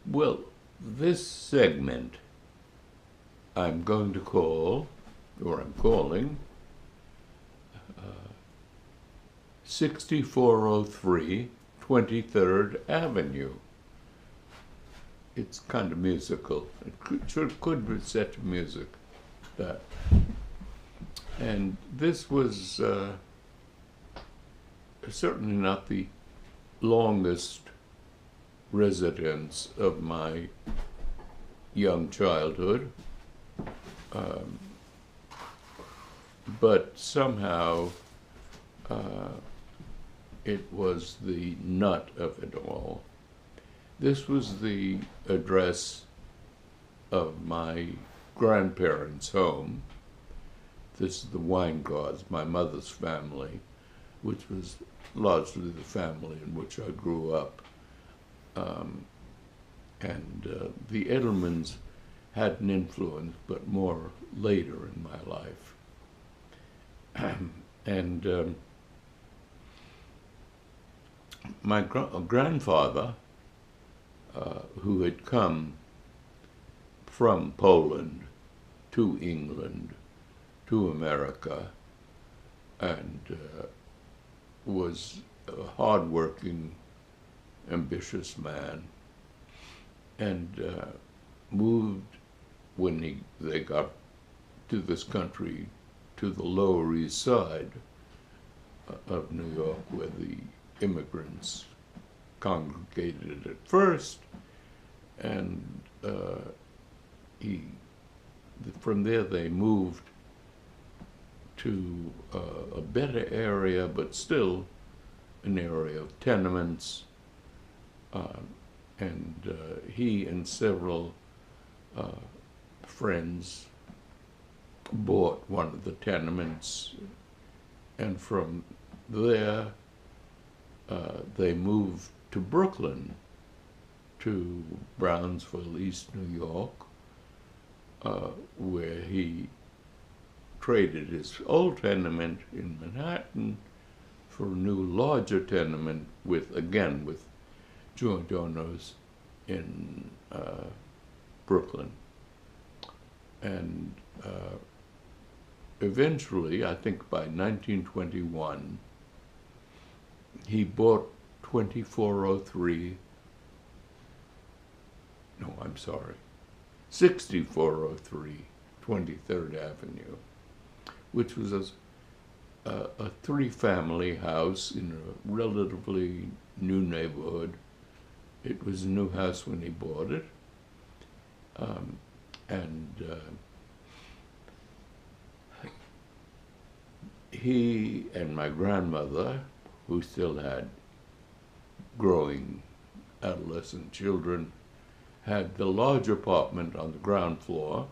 Well, this segment I'm going to call, or I'm calling, 6403 23rd Avenue. It's kind of musical. It could be set to music, that. And this was certainly not the longest residence of my young childhood, but somehow it was the nut of it all. This was the address of my grandparents' home. This is the Weingards, my mother's family, which was largely the family in which I grew up. The Edelmans had an influence, but more later in my life. My grandfather, who had come from Poland to England, to America, and was a hard-working, ambitious man, and moved when they got to this country to the Lower East Side of New York, where the immigrants congregated at first, and from there they moved to a better area, but still an area of tenements, and he and several friends bought one of the tenements, and from there they moved to Brooklyn, to Brownsville, East New York, where he traded his old tenement in Manhattan for a new, larger tenement with joint owners in Brooklyn. And eventually, I think by 1921, he bought 6403 23rd Avenue, which was a three-family house in a relatively new neighborhood. It was a new house when he bought it. He and my grandmother, who still had growing adolescent children, had the large apartment on the ground floor,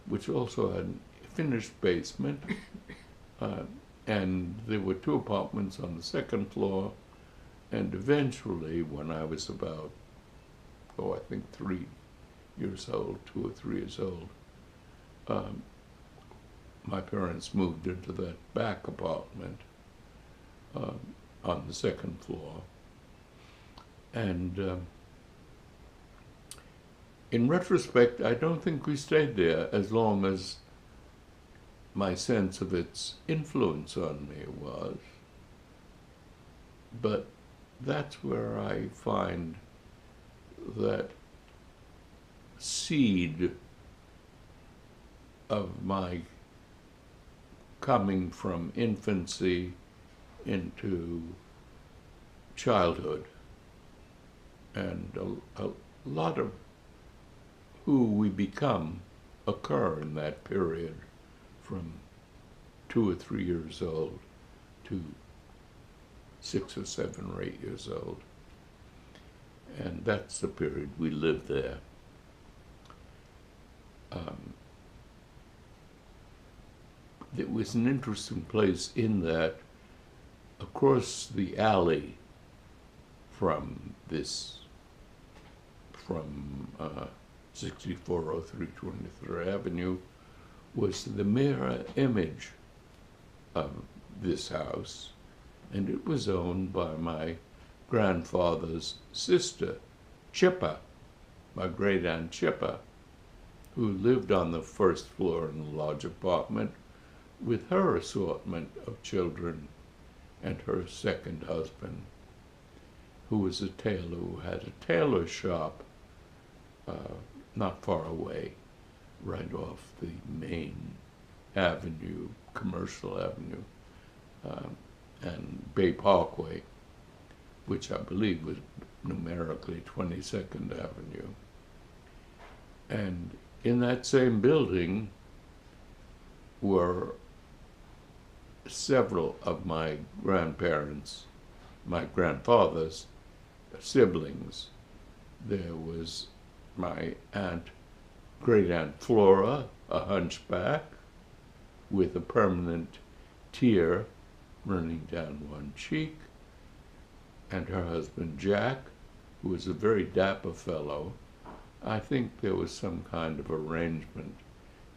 which also had a finished basement, and there were two apartments on the second floor, and eventually, when I was about, I think 3 years old, 2 or 3 years old, my parents moved into that back apartment on the second floor. And in retrospect, I don't think we stayed there as long as my sense of its influence on me was. But that's where I find that seed of my coming from infancy into childhood. And a lot of who we become occur in that period from 2 or 3 years old to 6 or 7 or 8 years old. And that's the period we lived there. It was an interesting place in that across the alley from 6403 23rd Avenue was the mirror image of this house, and it was owned by my grandfather's sister, Chippa, my great-aunt Chippa, who lived on the first floor in a large apartment with her assortment of children and her second husband, who was a tailor, who had a tailor shop not far away, right off the main avenue, Commercial Avenue, and Bay Parkway, which I believe was numerically 22nd Avenue. And in that same building were several of my grandparents, my grandfather's siblings. There was my great-aunt Flora, a hunchback, with a permanent tear running down one cheek, and her husband Jack, who was a very dapper fellow. I think there was some kind of arrangement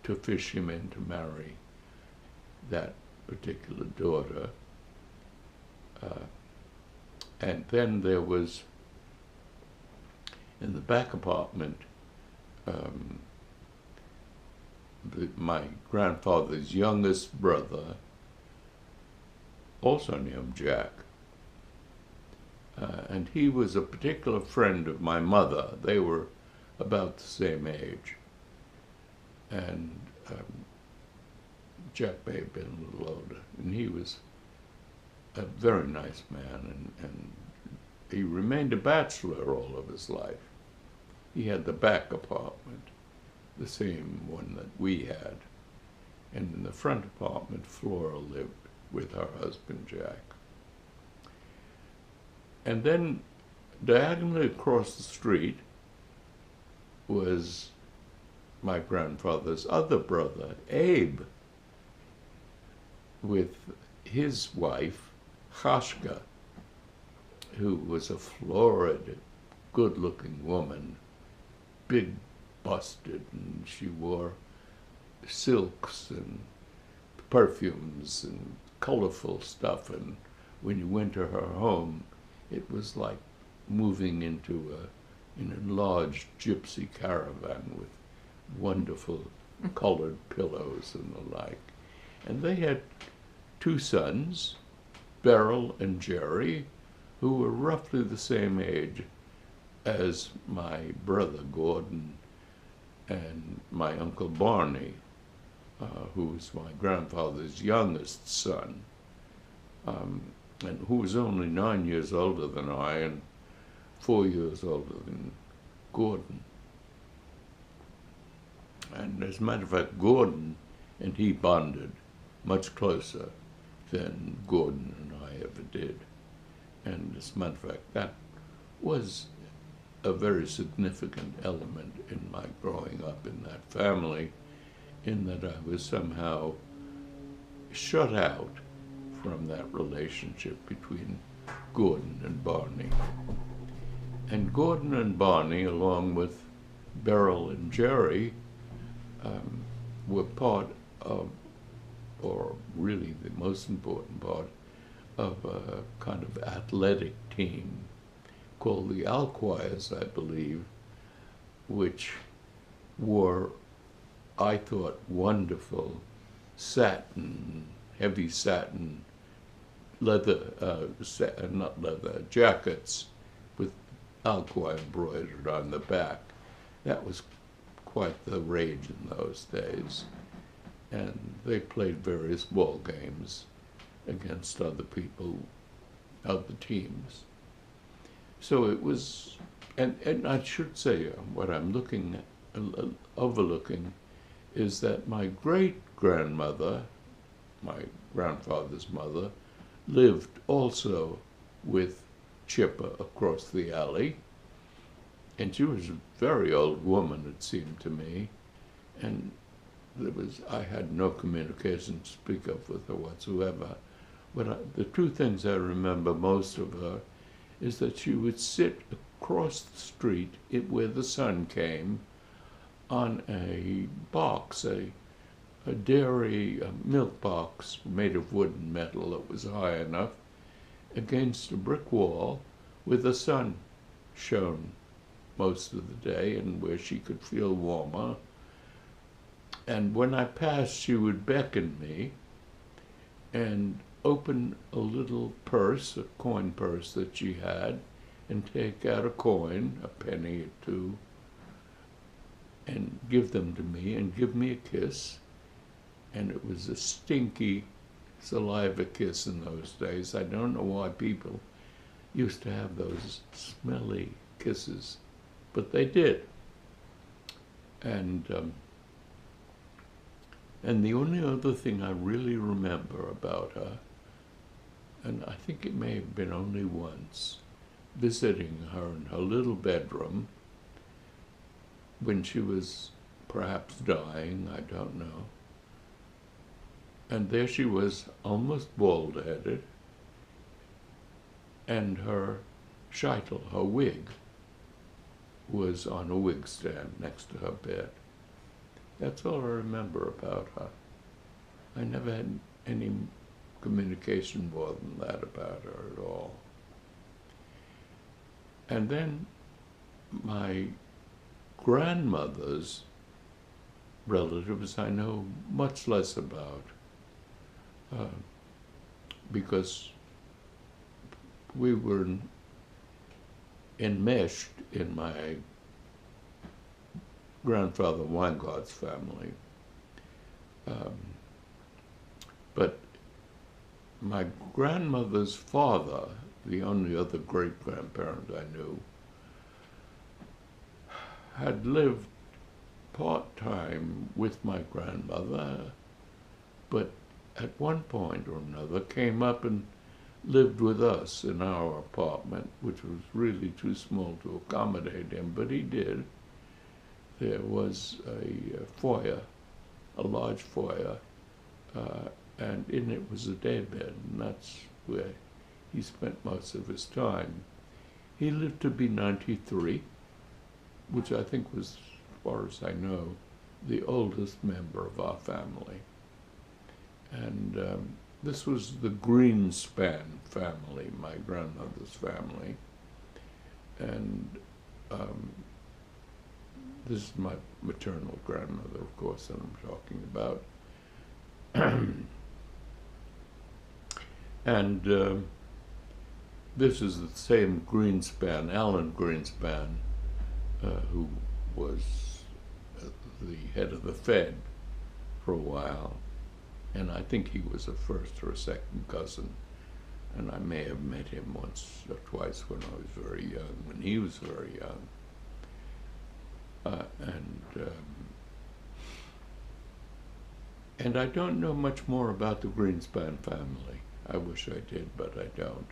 to fish him in to marry that particular daughter. And then there was, in the back apartment, my grandfather's youngest brother, also named Jack. And he was a particular friend of my mother. They were about the same age. And Jack may have been a little older. And he was a very nice man, and he remained a bachelor all of his life. He had the back apartment, the same one that we had. And in the front apartment, Flora lived with her husband, Jack. And then diagonally across the street was my grandfather's other brother, Abe, with his wife, Hashka, who was a florid, good-looking woman, big busted, and she wore silks and perfumes and colorful stuff, and when you went to her home, it was like moving into an enlarged gypsy caravan with wonderful colored pillows and the like. And they had two sons, Beryl and Jerry, who were roughly the same age as my brother Gordon and my uncle Barney, who was my grandfather's youngest son, and who was only 9 years older than I and 4 years older than Gordon. And as a matter of fact, Gordon and he bonded much closer than Gordon and I ever did. And as a matter of fact, that was a very significant element in my growing up in that family, in that I was somehow shut out from that relationship between Gordon and Barney. And Gordon and Barney, along with Beryl and Jerry, were part of, or really the most important part, of a kind of athletic team called the Alquires, I believe, which wore, I thought, wonderful satin, heavy satin, not leather, jackets with Alquire embroidered on the back. That was quite the rage in those days. And they played various ball games against other people, other teams. So it was, and I should say, what I'm overlooking is that my great-grandmother, my grandfather's mother, lived also with Chippa across the alley. And she was a very old woman, it seemed to me. And I had no communication to speak of with her whatsoever. But the two things I remember most of her is that she would sit across the street where the sun came on a box, a milk box made of wood and metal that was high enough against a brick wall where the sun shone most of the day and where she could feel warmer. And when I passed, she would beckon me and open a little purse, a coin purse that she had, and take out a coin, a penny or two, and give them to me and give me a kiss. And it was a stinky saliva kiss in those days. I don't know why people used to have those smelly kisses, but they did. And the only other thing I really remember about her, and I think it may have been only once, visiting her in her little bedroom when she was perhaps dying, I don't know. And there she was, almost bald-headed, and her sheitel, her wig, was on a wig stand next to her bed. That's all I remember about her. I never had any communication more than that about her at all. And then my grandmother's relatives I know much less about, because we were enmeshed in my grandfather Weingart's family. But my grandmother's father, the only other great-grandparent I knew, had lived part-time with my grandmother, but at one point or another came up and lived with us in our apartment, which was really too small to accommodate him, but he did. There was a foyer, a large foyer, and in it was a daybed, and that's where he spent most of his time. He lived to be 93, which I think was, as far as I know, the oldest member of our family. And this was the Greenspan family, my grandmother's family. And this is my maternal grandmother, of course, that I'm talking about. And this is the same Greenspan, Alan Greenspan, who was the head of the Fed for a while. And I think he was a first or a second cousin. And I may have met him once or twice when I was very young, when he was very young. And I don't know much more about the Greenspan family. I wish I did, but I don't.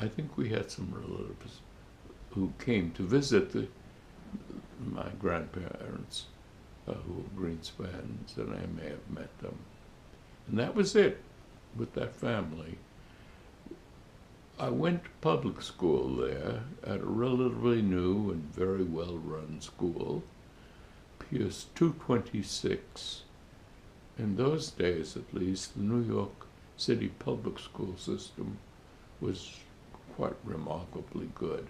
I think we had some relatives who came to visit my grandparents, who were Greenspans, and I may have met them. And that was it with that family. I went to public school there at a relatively new and very well-run school, Piers 226. In those days, at least, the New York City public school system was quite remarkably good.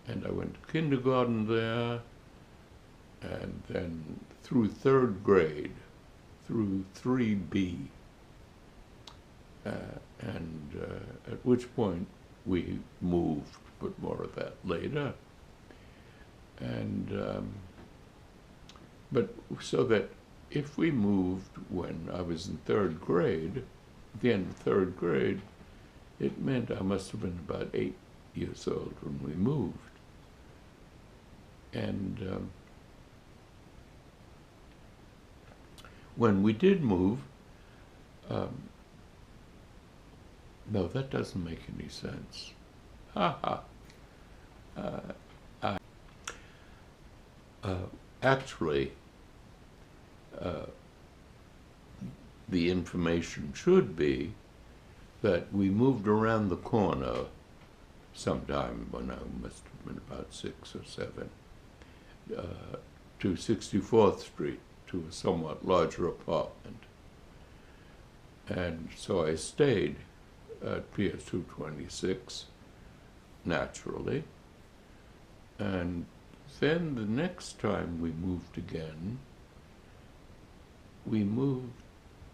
And I went to kindergarten there, and then through third grade, through 3B, at which point we moved, but more of that later. And but so that if we moved when I was in third grade, at the end of third grade, it meant I must have been about 8 years old when we moved. And when we did move, no, that doesn't make any sense. Actually, the information should be that we moved around the corner sometime when I must have been about 6 or 7, to 64th Street, to a somewhat larger apartment. And so I stayed at Piers 226, naturally. And then the next time we moved again, we moved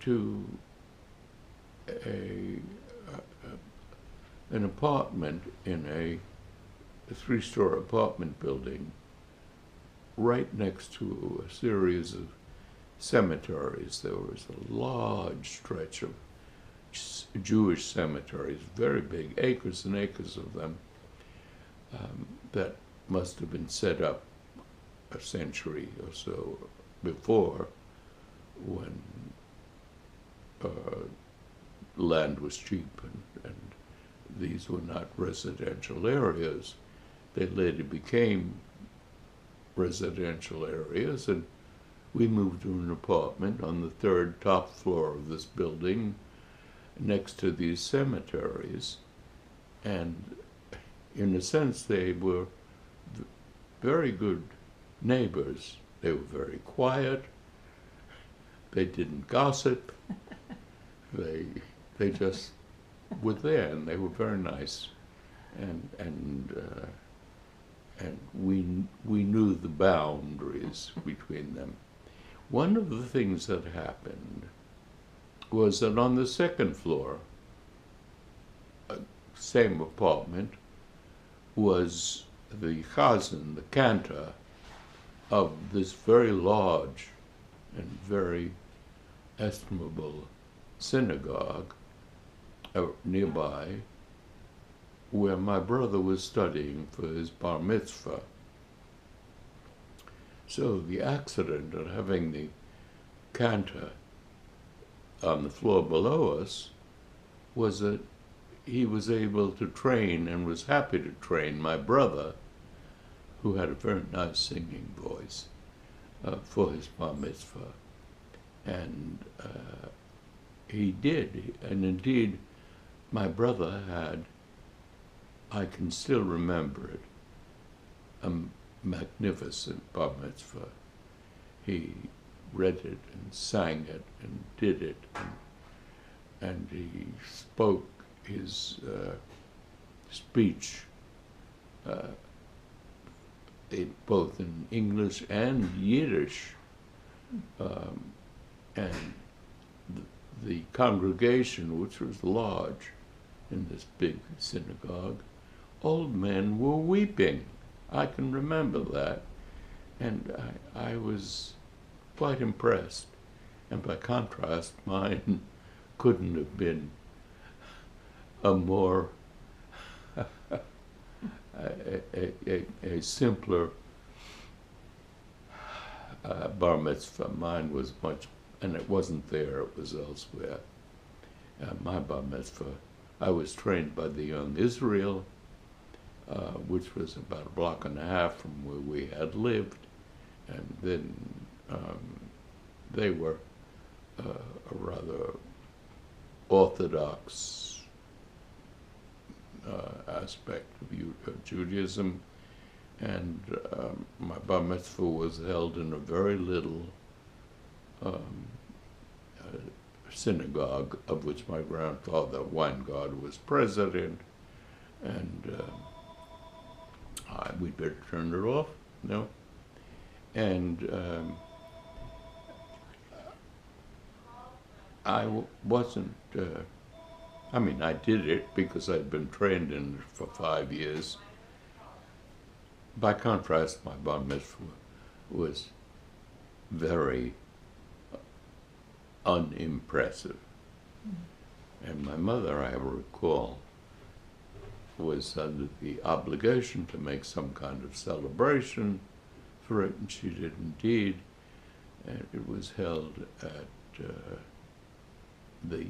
to an apartment in a three-story apartment building right next to a series of cemeteries. There was a large stretch of Jewish cemeteries, very big, acres and acres of them, that must have been set up a century or so before, when land was cheap and these were not residential areas. They later became residential areas, and we moved to an apartment on the third top floor of this building next to these cemeteries. And in a sense, they were very good neighbors. They were very quiet. They didn't gossip. They just were there, and they were very nice. And we knew the boundaries between them. One of the things that happened was that on the second floor, same apartment, was the chazan, the cantor, of this very large and very estimable synagogue nearby, where my brother was studying for his bar mitzvah. So the accident of having the cantor on the floor below us was that he was able to train, and was happy to train, my brother, who had a very nice singing voice, for his bar mitzvah. And he did. And indeed, my brother had, I can still remember it, a magnificent bar mitzvah. He read it and sang it and did it, and he spoke his speech both in English and Yiddish, and the congregation, which was large in this big synagogue, old men were weeping. I can remember that, and I was quite impressed. And by contrast, mine couldn't have been a more a simpler bar mitzvah. Mine was much, and it wasn't there, it was elsewhere. My bar mitzvah, I was trained by the Young Israel, which was about a block and a half from where we had lived, and then they were a rather orthodox aspect of Judaism, and my bar mitzvah was held in a very little synagogue, of which my grandfather Weingart was president, and we'd better turn it off, no? And I wasn't, I mean, I did it because I'd been trained in it for 5 years. By contrast, my bar mitzvah was very unimpressive. And my mother, I recall, was under the obligation to make some kind of celebration for it, and she did indeed. And it was held at the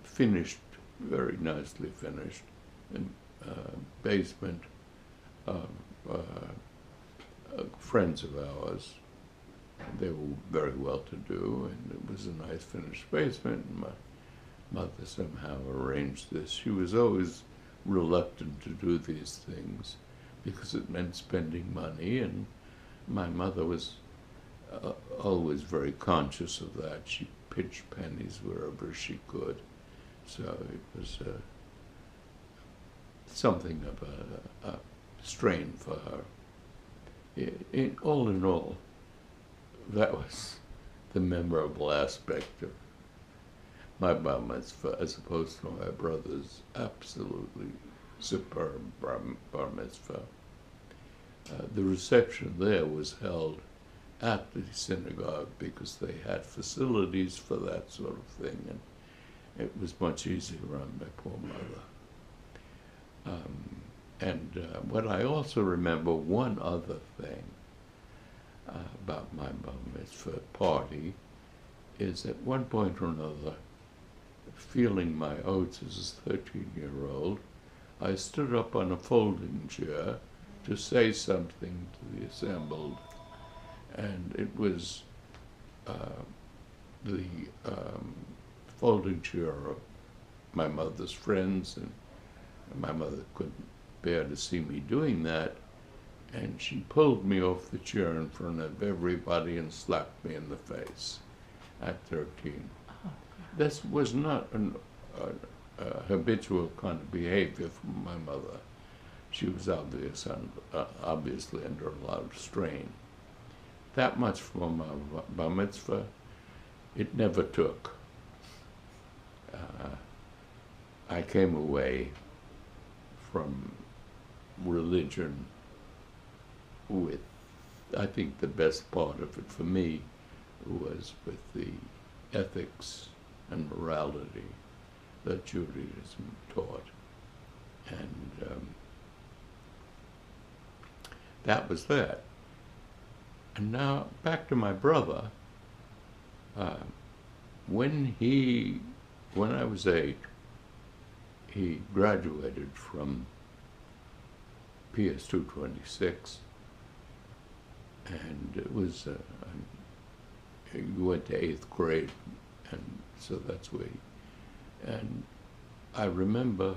finished, very nicely finished, basement of friends of ours. They were very well-to-do, and it was a nice finished basement, and my mother somehow arranged this. She was always reluctant to do these things because it meant spending money, and my mother was always very conscious of that. She pitched pennies wherever she could. So it was something of a strain for her. All in all, that was the memorable aspect of my bar mitzvah, as opposed to my brother's absolutely superb bar mitzvah. The reception there was held at the synagogue because they had facilities for that sort of thing, and it was much easier on my poor mother. What I also remember, one other thing about my bar mitzvah party, is at one point or another, feeling my oats as a 13-year-old, I stood up on a folding chair to say something to the assembled, and it was the folding chair of my mother's friends, and my mother couldn't bear to see me doing that, and she pulled me off the chair in front of everybody and slapped me in the face at 13. This was not a habitual kind of behavior from my mother. She was obviously under a lot of strain. That much from my bar mitzvah, it never took. I came away from religion with, I think the best part of it for me was with the ethics and morality that Judaism taught. And that was that. And now back to my brother. When I was 8, he graduated from PS 226, and it was he went to 8th grade, and so that's where and I remember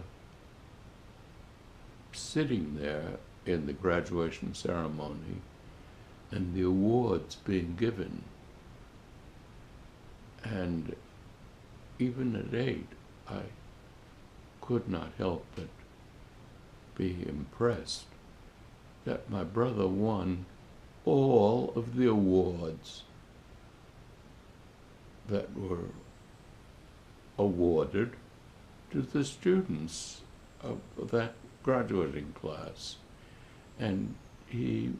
sitting there in the graduation ceremony and the awards being given, and even at 8, I could not help but be impressed that my brother won all of the awards that were awarded to the students of that graduating class. And he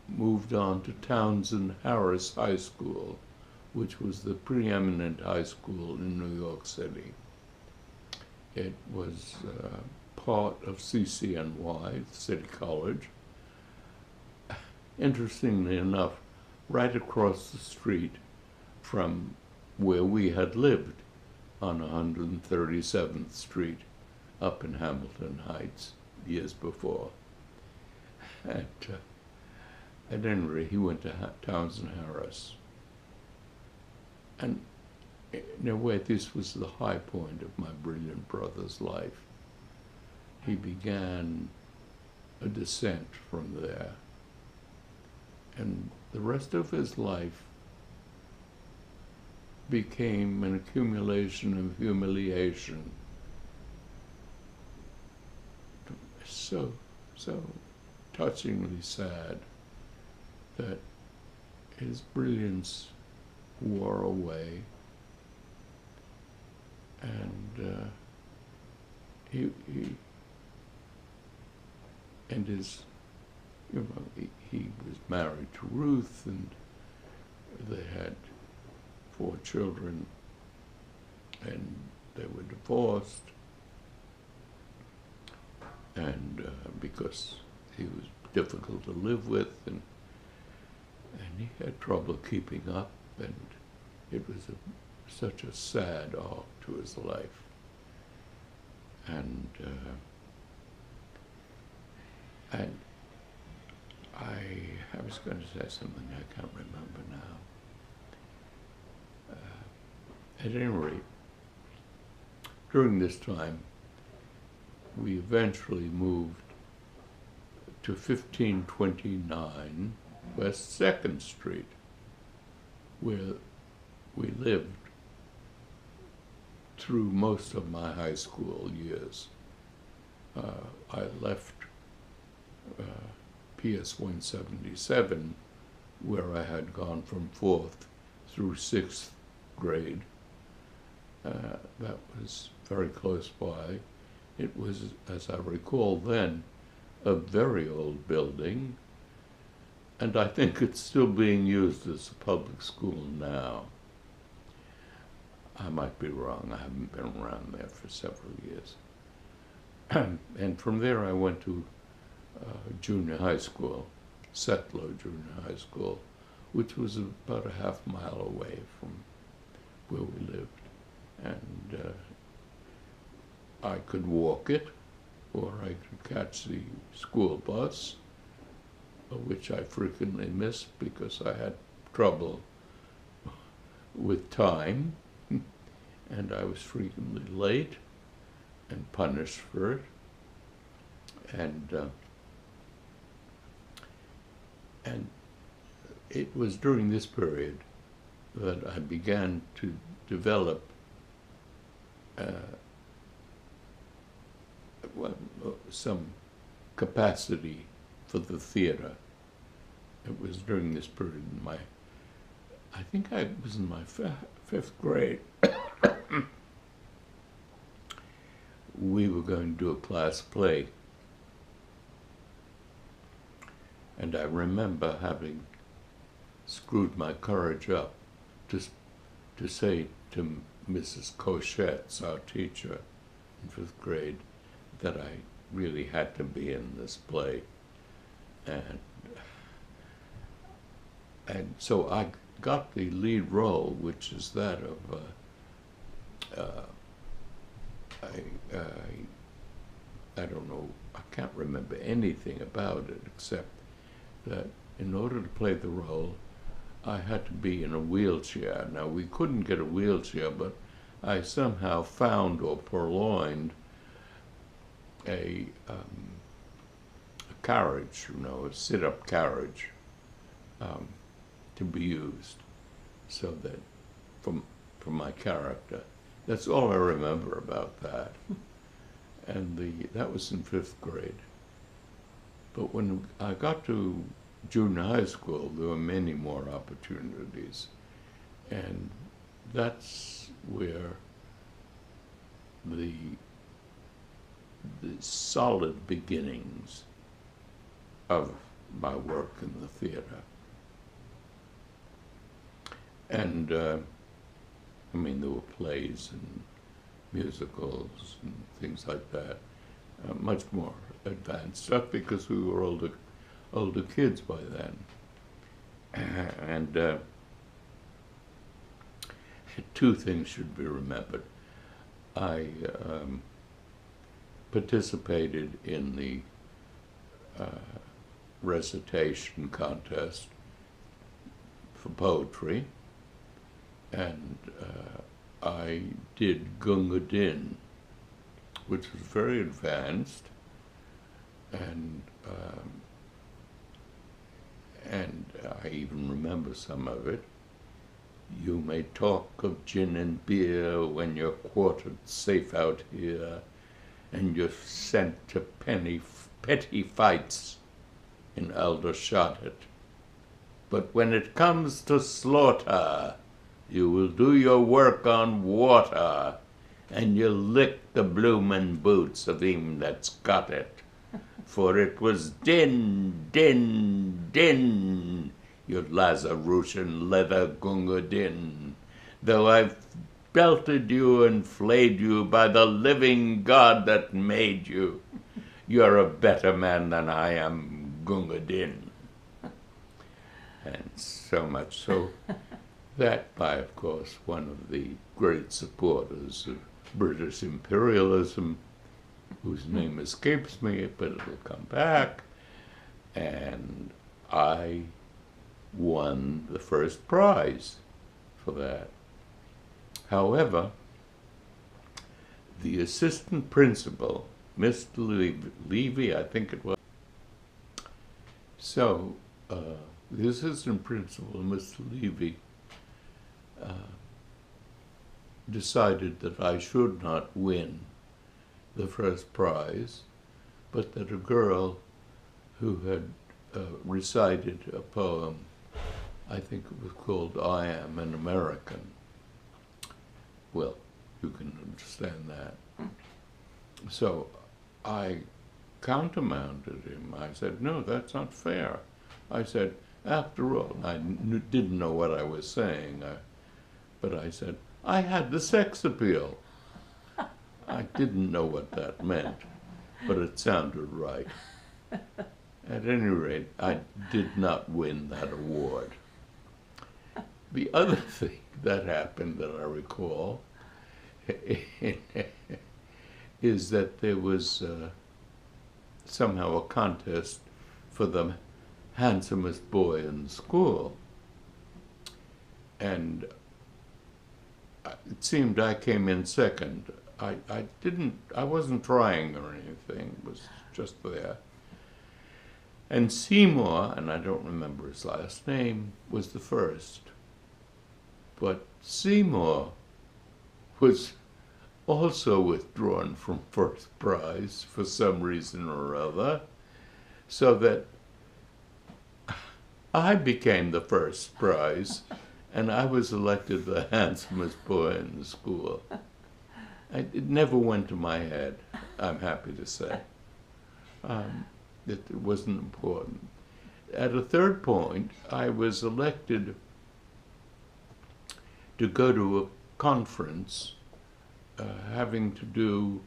moved on to Townsend Harris High School, which was the preeminent high school in New York City. It was part of CCNY, City College. Interestingly enough, right across the street from where we had lived on 137th Street up in Hamilton Heights years before. At any rate, he went to Townsend Harris. And in a way, this was the high point of my brilliant brother's life. He began a descent from there. And the rest of his life became an accumulation of humiliation. So touchingly sad that his brilliance wore away, and he was married to Ruth, and they had 4 children, and they were divorced, and because he was difficult to live with, and he had trouble keeping up, and it was such a sad arc to his life. And I was going to say something I can't remember now. At any rate, during this time, we eventually moved to 1529 West 2nd Street, where we lived through most of my high school years. I left PS 177, where I had gone from 4th through 6th grade. That was very close by. It was, as I recall then, a very old building, and I think it's still being used as a public school now. I might be wrong. I haven't been around there for several years. And from there I went to junior high school, Setlow Junior High School, which was about a half mile away from where we lived. And I could walk it, or I could catch the school bus, which I frequently missed because I had trouble with time, and I was frequently late and punished for it. And it was during this period that I began to develop some capacity for the theater. It was during this period in I think I was in my fifth grade. We were going to do a class play. And I remember having screwed my courage up to say to Mrs. Cochette's, our teacher in fifth grade, that I really had to be in this play. And so I got the lead role, which is that of, I don't know, I can't remember anything about it except that in order to play the role, I had to be in a wheelchair. Now, we couldn't get a wheelchair, but I somehow found or purloined a carriage, a sit-up carriage, to be used, so that from my character. That's all I remember about that. And that was in fifth grade. But when I got to junior high school, there were many more opportunities. And that's where the solid beginnings of my work in the theater. And there were plays and musicals and things like that, much more advanced stuff because we were older kids by then. And two things should be remembered. I participated in the recitation contest for poetry, and I did Gunga Din, which was very advanced, and I even remember some of it. You may talk of gin and beer when you're quartered safe out here, and you're sent to petty fights in Aldershot. But when it comes to slaughter, you will do your work on water, and you'll lick the bloomin' boots of him that's got it. For it was din, din, din, you Lazarusian leather Gunga Din, though I've belted you and flayed you by the living God that made you. You're a better man than I am, Gunga Din. And so much so that by, of course, one of the great supporters of British imperialism, whose name escapes me, but it'll come back, and I won the first prize for that. However, the assistant principal, Mr. Levy, I think it was, so the assistant principal, Mr. Levy, decided that I should not win the first prize, but that a girl who had recited a poem. I think it was called "I Am an American." Well, you can understand that. So I countermanded him. I said, "No, that's not fair." I said, after all, I didn't know what I was saying, but I said, I had the sex appeal. I didn't know what that meant, but it sounded right. At any rate, I did not win that award. The other thing that happened that I recall is that there was somehow a contest for the handsomest boy in the school. And it seemed I came in second. I wasn't trying or anything, it was just there. And Seymour, and I don't remember his last name, was the first. But Seymour was also withdrawn from first prize for some reason or other, so that I became the first prize, and I was elected the handsomest boy in the school. It never went to my head, I'm happy to say. It wasn't important. At a third point, I was elected to go to a conference having to do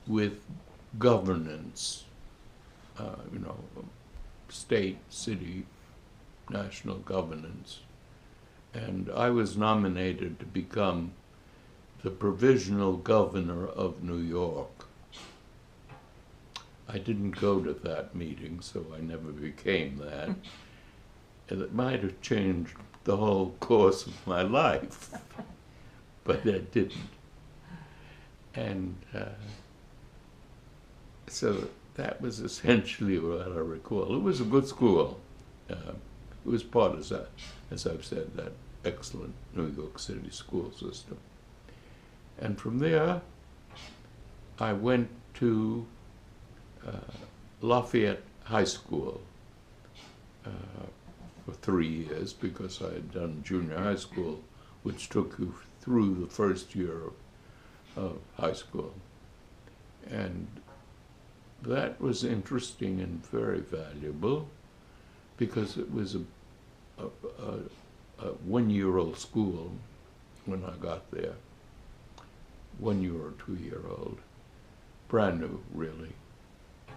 with governance, state, city, national governance. And I was nominated to become the provisional governor of New York. I didn't go to that meeting, so I never became that. And it might have changed the whole course of my life, but it didn't. And so that was essentially what I recall. It was a good school. It was part of that, as I've said, that excellent New York City school system. And from there, I went to Lafayette High School for 3 years, because I had done junior high school, which took you through the first year of high school. And that was interesting and very valuable, because it was a one-year-old school when I got there, 1 year or 2 year old, brand new, really,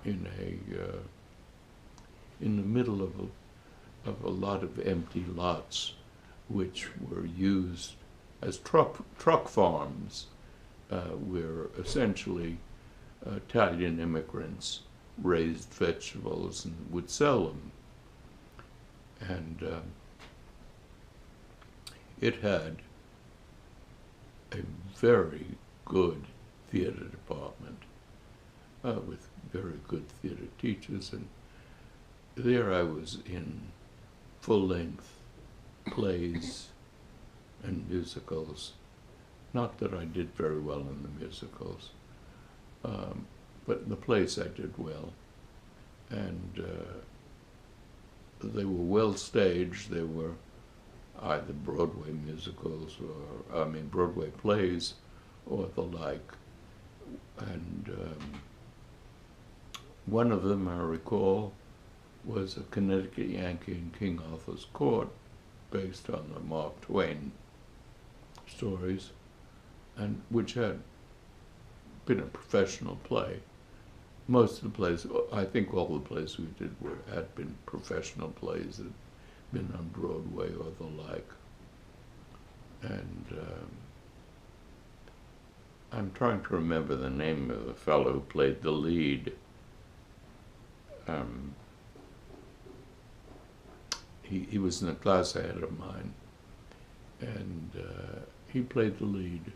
in the middle of a lot of empty lots, which were used as truck farms, where essentially Italian immigrants raised vegetables and would sell them. And it had a very good theater department with very good theater teachers, and there I was in full-length plays and musicals. Not that I did very well in the musicals, but in the plays I did well. And they were well staged. They were either Broadway musicals or, Broadway plays or the like. And one of them, I recall, was a Connecticut Yankee in King Arthur's Court, based on the Mark Twain stories, and which had been a professional play. Most of the plays, I think all the plays we did had been professional plays that had been on Broadway or the like. And I'm trying to remember the name of the fellow who played the lead. He was in a class ahead of mine, and he played the lead,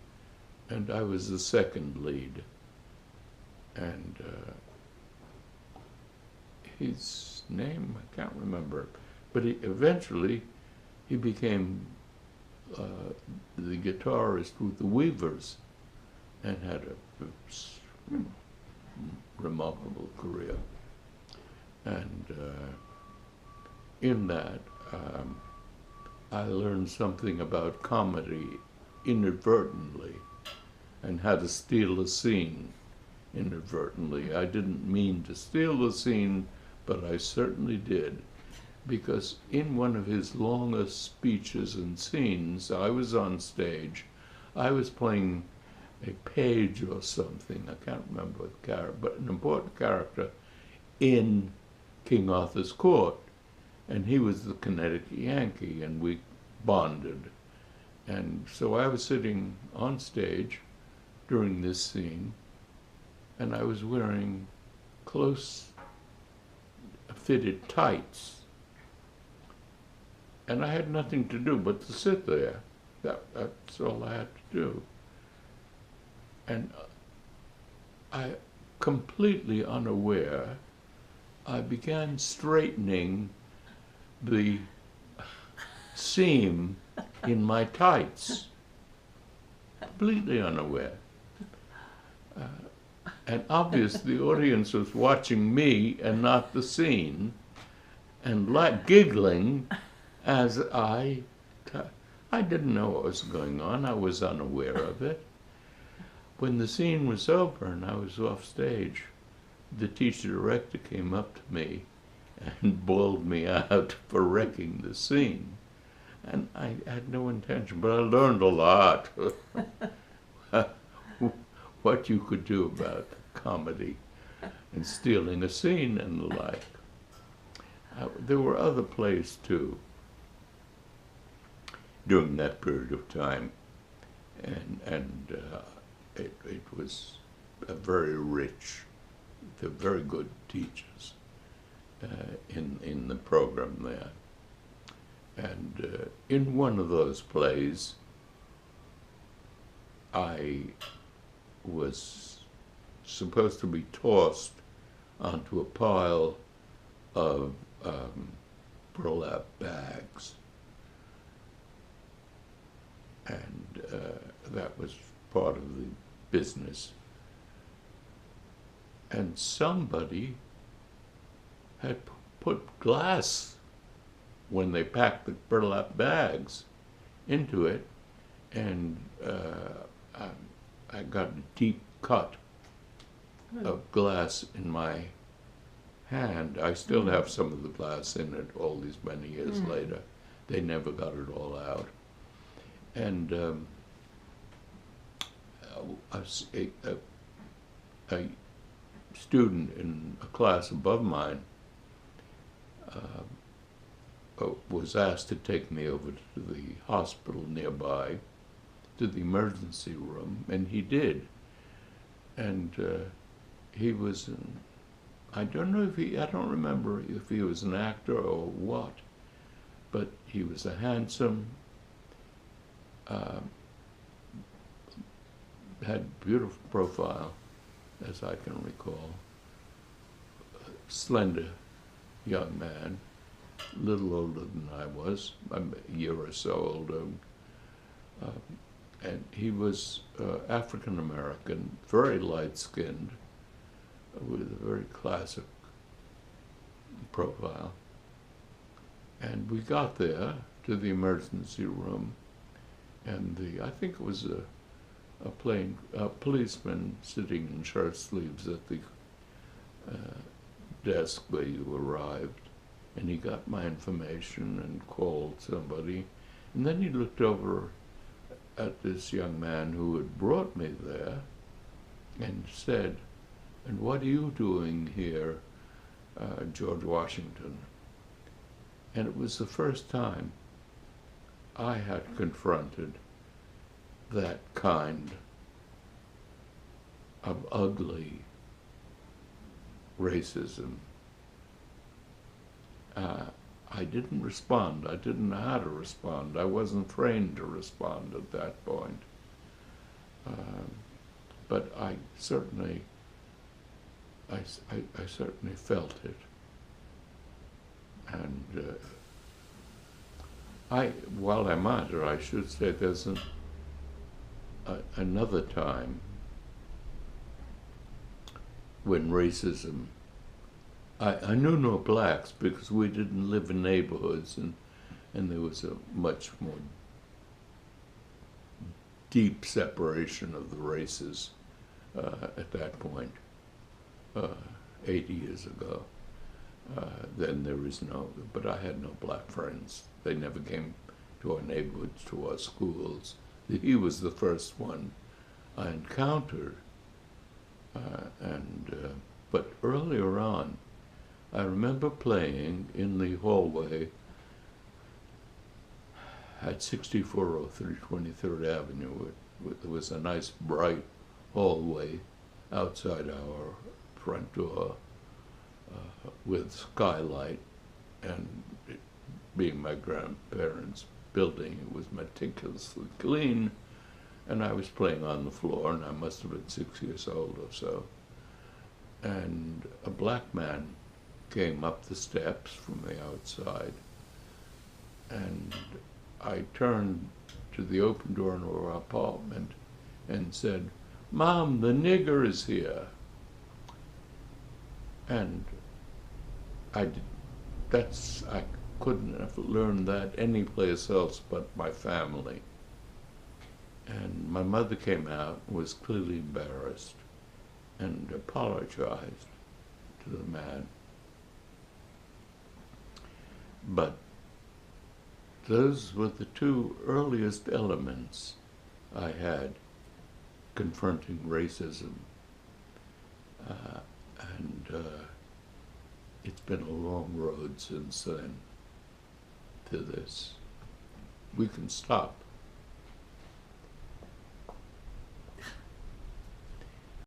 and I was the second lead. And his name, I can't remember, but eventually he became the guitarist with the Weavers and had a remarkable career. And in that, I learned something about comedy inadvertently and how to steal a scene inadvertently. I didn't mean to steal the scene, but I certainly did. Because in one of his longest speeches and scenes, I was on stage. I was playing a page or something, I can't remember what character, but an important character in King Arthur's court. And he was the Connecticut Yankee, and we bonded. And so I was sitting on stage during this scene, and I was wearing close fitted tights. And I had nothing to do but to sit there. That's all I had to do. And I, completely unaware, I began straightening the seam in my tights, completely unaware. And obviously the audience was watching me and not the scene, and giggling as I didn't know what was going on. I was unaware of it. When the scene was over and I was off stage, the teacher director came up to me and bawled me out for wrecking the scene. And I had no intention, but I learned a lot. What you could do about comedy and stealing a scene and the like. There were other plays too during that period of time, and it was a very rich, they're very good teachers in the program there. And in one of those plays, I was supposed to be tossed onto a pile of burlap bags. And that was part of the business. And somebody had put glass when they packed the burlap bags into it, and I got a deep cut of glass in my hand. I still have some of the glass in it all these many years later. They never got it all out. And a student in a class above mine was asked to take me over to the hospital nearby, to the emergency room, and he did. And he was, I don't remember if he was an actor or what, but he was a handsome, had beautiful profile, as I can recall, slender young man, a little older than I was, a year or so older. And he was African American, very light-skinned, with a very classic profile. And we got there to the emergency room, and I think it was a policeman sitting in shirt sleeves at the desk where you arrived, and he got my information and called somebody, and then he looked over at this young man who had brought me there and said, "And what are you doing here, George Washington?" And it was the first time I had confronted that kind of ugly racism. I didn't respond. I didn't know how to respond. I wasn't trained to respond at that point. But I certainly felt it. And while I'm at it, I should say there's another time when racism I knew no blacks because we didn't live in neighborhoods, and there was a much more deep separation of the races at that point, 80 years ago. Then there was no, but I had no black friends. They never came to our neighborhoods, to our schools. He was the first one I encountered. But earlier on, I remember playing in the hallway at 6403 23rd Avenue. There was a nice bright hallway outside our front door with skylight, and it, being my grandparents' building, it was meticulously clean, and I was playing on the floor, and I must have been 6 years old or so. And a black man came up the steps from the outside, and I turned to the open door in our apartment and said, "Mom, the nigger is here." And I couldn't have learned that anyplace else but my family. And my mother came out and was clearly embarrassed and apologized to the man. But those were the two earliest elements I had confronting racism. It's been a long road since then to this. We can stop